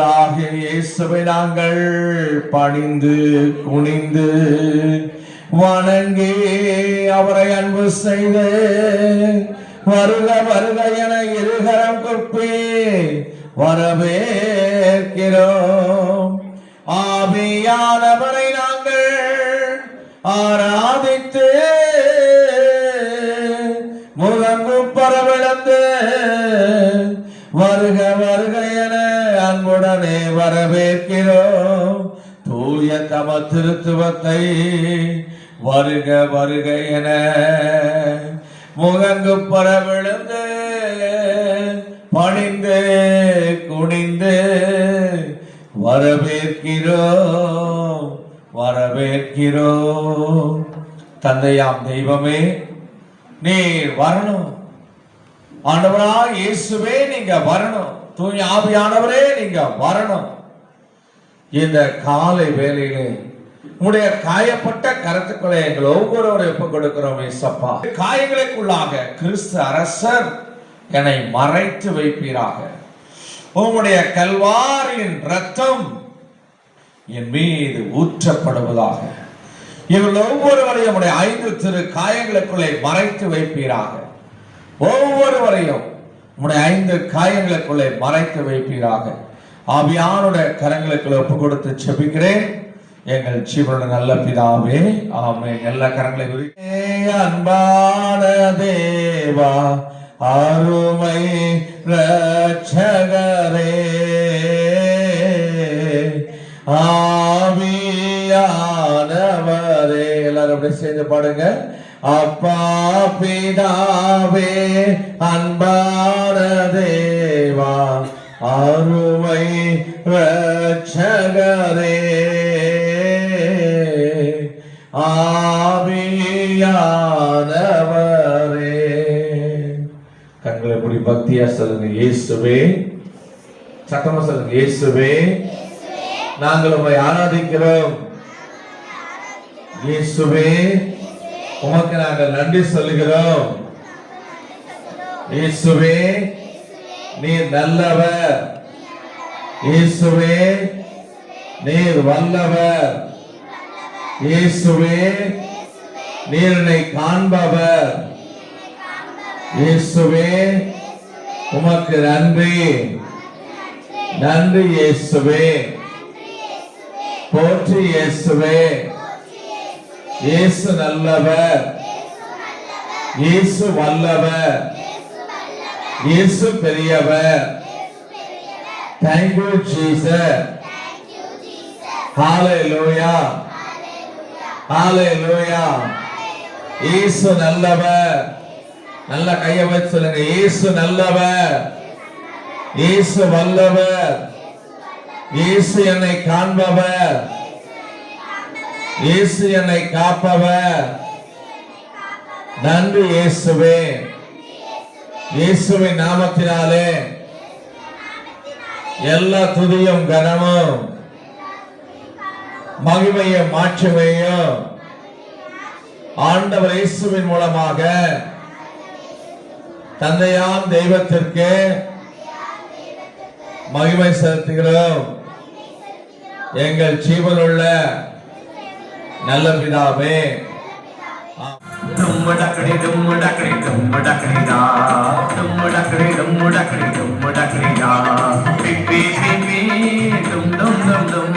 ஆண்டவராகிய இயேசுவை நாங்கள் பணிந்து குனிந்து வணங்கி அவரை அன்பு செய்து வருக வருக என இருகரம் கூப்பி வரவேற்கிறோம். ஆவியானவரை நாங்கள் ஆராதித்து முழங்கும் பரவிழந்து வருக வருக என அன்புடனே வரவேற்கிறோம். தூய தம திருத்துவத்தை வருக வருக என முழங்கு பரவிழந்து பணிந்து குனிந்து வரவேற்கிறோம் வரவேற்கிறோம். தந்தையாம் தெய்வமே, நீர் வரணும். ஆண்டவராய் இயேசுவே நீங்க வரணும். தூய ஆவியானவரே நீங்க வரணும். இந்த காலை வேளையிலே உடைய காயப்பட்ட கருத்துக்களை எங்கள் ஒவ்வொருவரை ஒப்புக் கொடுக்கிறோம். இயேசப்பா, காயங்களுக்குள்ளாக கிறிஸ்து அரசர் என்னை மறைத்து வைப்பீராக. உம்முடைய கல்வாரியின் ரத்தம் என் மீது ஊற்றப்படுவதாக. இவர்கள் ஒவ்வொருவரையும் உடைய 5 திரு காயங்களுக்குள்ளே மறைத்து வைப்பீராக. ஒவ்வொருவரையும் உடைய 5 காயங்களுக்குள்ளே மறைத்து வைப்பீராக. ஆவியானுடைய கரங்களுக்குள்ள ஒப்பு கொடுத்து செபிக்கிறேன். எங்கள் ஜீவனுடைய நல்ல பிதாவே, ஆமென். எல்லா கரங்களை அன்பான தேவா, அருமை ரட்சகரே, ஆவியானவரே, எல்லாரும் அப்படியே சேர்ந்து பாடுங்க. அப்பா பிதாவே, அன்பான தேவா, அருமை ரட்சகரே, ஆவியானவரே. கண்களை மூடி பக்தியா சொல்லுங்க. இயேசுவே, சத்தமா சொல்லுங்க. இயேசுவே, நாங்கள் உம்மை ஆராதிக்கிறோம். இயேசுவே, உமக்கு நாங்கள் நன்றி சொல்லுகிறோம். இயேசுவே, நீர் நல்லவர். இயேசுவே, நீர் வல்லவர். இயேசுவே, நீர் என்னை காண்பவர். இயேசுவே, உமக்கு நன்றி. நன்றி இயேசுவே. போற்றி இயேசுவே. இயேசு நல்லவர். இயேசு வல்லவர். இயேசு பெரியவர். Thank you Jesus. Hallelujah. Hallelujah. இயேசு நல்லவர். நல்ல கையை வச்சு சொல்லுங்க. இயேசு நல்லவர். இயேசு வல்லவர். இயேசு என்னை காண்பவர். இயேசு என்னை காப்பவர். நன்றி இயேசுவே. இயேசுவின் நாமத்தினாலே எல்லா துதியும் கனமும் மகிமையும் மாட்சிமையும் ஆண்டவர் இயேசுவின் மூலமாக தந்தையாம் தெய்வத்திற்கு மகிமை செலுத்துகிறோம். எங்கள் ஜீவனுள்ள நல்ல பிதாவே. Dummadakadi dummadakadi dummadakadi da, dummadakadi dummadakadi dummadakadi da, pipi pipi dum dum dum dum,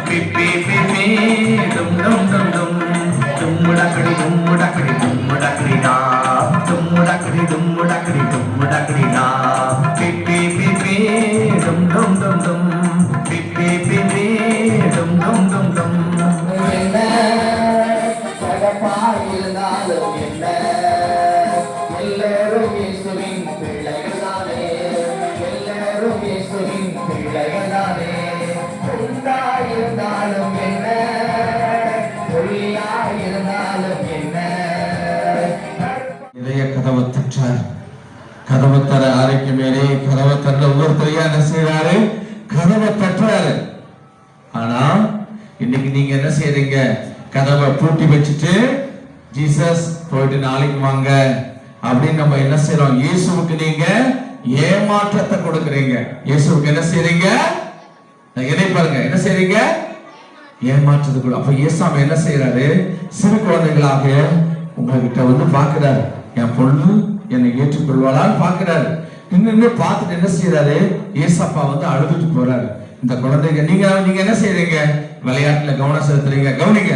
pipi pipi dum dum dum dum, dummadakadi dummadakadi dummadakadi da, dummadakadi dummadakadi dummadakadi da, pipi pipi dum dum dum dum, pipi pipi dum dum dum dum. எல்லாரும் இயேசுவின் பிள்ளைகள்தானே, எல்லாரும் இயேசுவின் பிள்ளைகள்தானே. உண்டாயிருந்தாலும் என்ன, ஒளியாயிருந்தாலும் என்ன. இதய கதவை தட்டார். கதவை தர ஆரைக்கு மேலே கதவை தர ஒவ்வொருத்தரையா என்ன செய்யறாரு? கதவை தட்டுறாரு. ஆனா இன்னைக்கு நீங்க என்ன செய்யறீங்க? கதவை பூட்டி வச்சுட்டு ஜீசஸ் போயிட்டு நாளைக்கு வாங்க அப்படின்னு நம்ம என்ன செய்யறோம்? இயேசுவுக்கு நீங்க ஏமாற்றத்தை கொடுக்கறீங்க. இயேசுவுக்கு என்ன செய்யறீங்க? பாருங்க, என்ன செய்றீங்க? ஏமாற்றுறதுக்குள்ள. அப்ப ஏசாமி என்ன செய்யறாரு? சிறு குழந்தைகளாக உங்ககிட்ட வந்து பாக்குறாரு, என் பொண்ணு என்னை ஏற்றுக்கொள்வாளான்னு பாக்குறாரு. இன்னும் பார்த்துட்டு என்ன செய்யறாரு? ஏசப்பா வந்து அழுதுட்டு போறாரு. இந்த குழந்தைங்க நீங்க என்ன செய்றீங்க? விளையாட்டுல கவனம் செலுத்துறீங்க. கவனிங்க,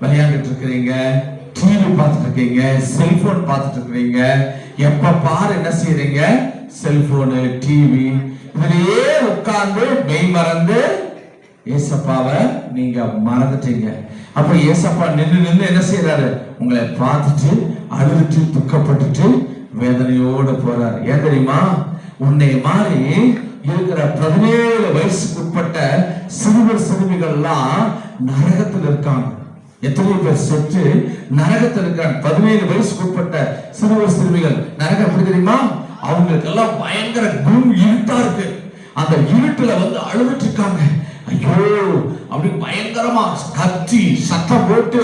விளையாண்டுட்டு இருக்கிறீங்க, டிவி பார்த்துட்டு இருக்கீங்க, செல்போன் பார்த்துட்டு இருக்கிறீங்க. எப்ப பாரு என்ன செய்றீங்க? செல்போனு, டிவி இதுலயே உட்கார்ந்து மெய் மறந்து ஏசப்பாவை நீங்க மறந்துட்டீங்க. அப்ப ஏசப்பா நின்று என்ன செய்யறாரு? உங்களை பார்த்துட்டு அழுதுட்டு துக்கப்பட்டுட்டு வேதனையோட போறாரு. ஏன் தெரியுமா? உன்னை மாதிரி இருக்கிற 17 வயசுக்கு உட்பட்ட சிறுவர் சிறுமிகள்லாம் நரகத்தில் இருக்காங்க. எத்தனை பேர் செத்து நரகத்தில் இருக்காங்க? 17 வயசுக்கு உட்பட்ட சிறுவர் சிறுமிகள். நரகம் எப்படி தெரியுமா? அவங்களுக்கு எல்லாம் பயங்கர கும் இருட்டா இருக்கு. அந்த இருட்டுல வந்து அழுதுட்டு இருக்காங்க. ஐயோ அப்படி பயங்கரமா கத்தி சத்தம் போட்டு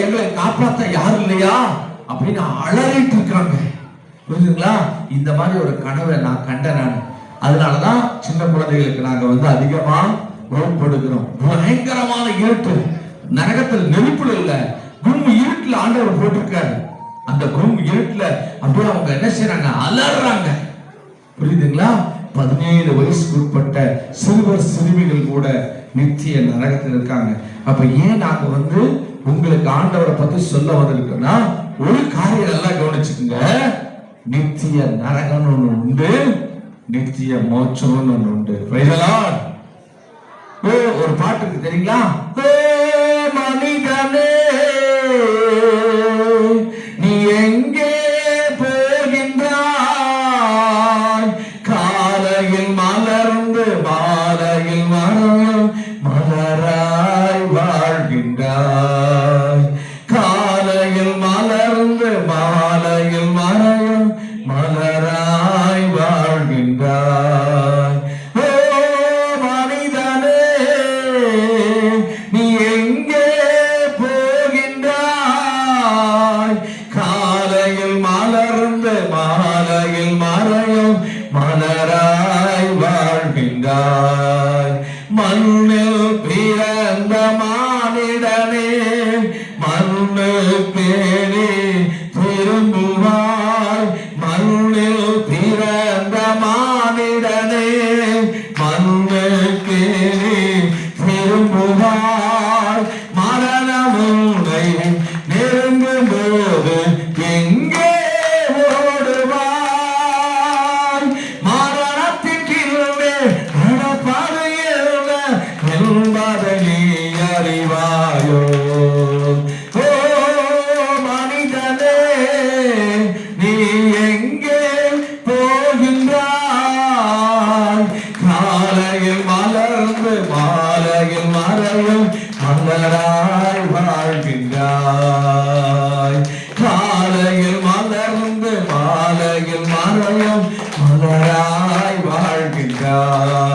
எங்களை காப்பாத்த யாரும் இல்லையா அப்படின்னு அலறிட்டு இருக்காங்க. புரியுதுங்களா? இந்த மாதிரி ஒரு கனவை நான் கண்டேன். நான் அதனாலதான் சின்ன குழந்தைகளுக்கு நாங்க வந்து அதிகமா வகுப்படுகிறோம். பயங்கரமான இருட்டு, நரகத்தில் நெருப்புல இல்ல, கும் இருட்டுல ஆண்டவர் போட்டிருக்காரு. அந்த கும் இருட்டுல அப்படியே அவங்க என்ன செய்யறாங்க? அலறாங்க. புரியுதுங்களா? 17 வயசுக்கு உட்பட்ட சிறுவர் சிறுமிகள் கூட நித்திய நரகத்தில் இருக்காங்க. அப்ப ஏன் நாங்க வந்து உங்களுக்கு ஆண்டவரை பத்தி சொல்ல வந்திருக்கோம்னா, ஒரு காரியம் நல்லா கவனிச்சுக்குங்க. நித்திய நரகம் ஒண்ணு உண்டு, நித்திய மோட்சம் ஒண்ணு உண்டு. ஒரு பாட்டு இருக்கு தெரியுங்களா? மனிதனே நீ எங்கே போகின்றாய்? காலையில் மலர்ந்து மாலையில் மரம் மலராய் வாழ்கின்றாய். காலையில் மலர்ந்து மாலையில் மரம் மலராய் வாழ்கின்றாய். ஓ மனிதனே நீ எங்கே போகின்றாய்? காலையில் மலர்ந்து மாலையில் மறையும் மலராய் வாழ்கின்றாய். மண்ணில் பிறந்த மானிடனே மண்ணு பேணி திரும்புவாய். மண்ணில் பிறந்த மானிடனே மண்ணு பேணி திரும்புவாய். மரணம் உன்னை நெருங்கும் போது எங்கே ஓடுவாய்? மரணத்தின் கீழே நடப்பது என்பதை நீ அறிவாயோ? ஓ மனிதனே நீ எங்கே போகின்றாய்? காலையில் மலர்ந்து மாலையில் மறையும் மலராய் வாழ்கின்றாய். காலையில் மலர்ந்து மாலையில் மறையும் மலராய் வாழ்கின்றாய்.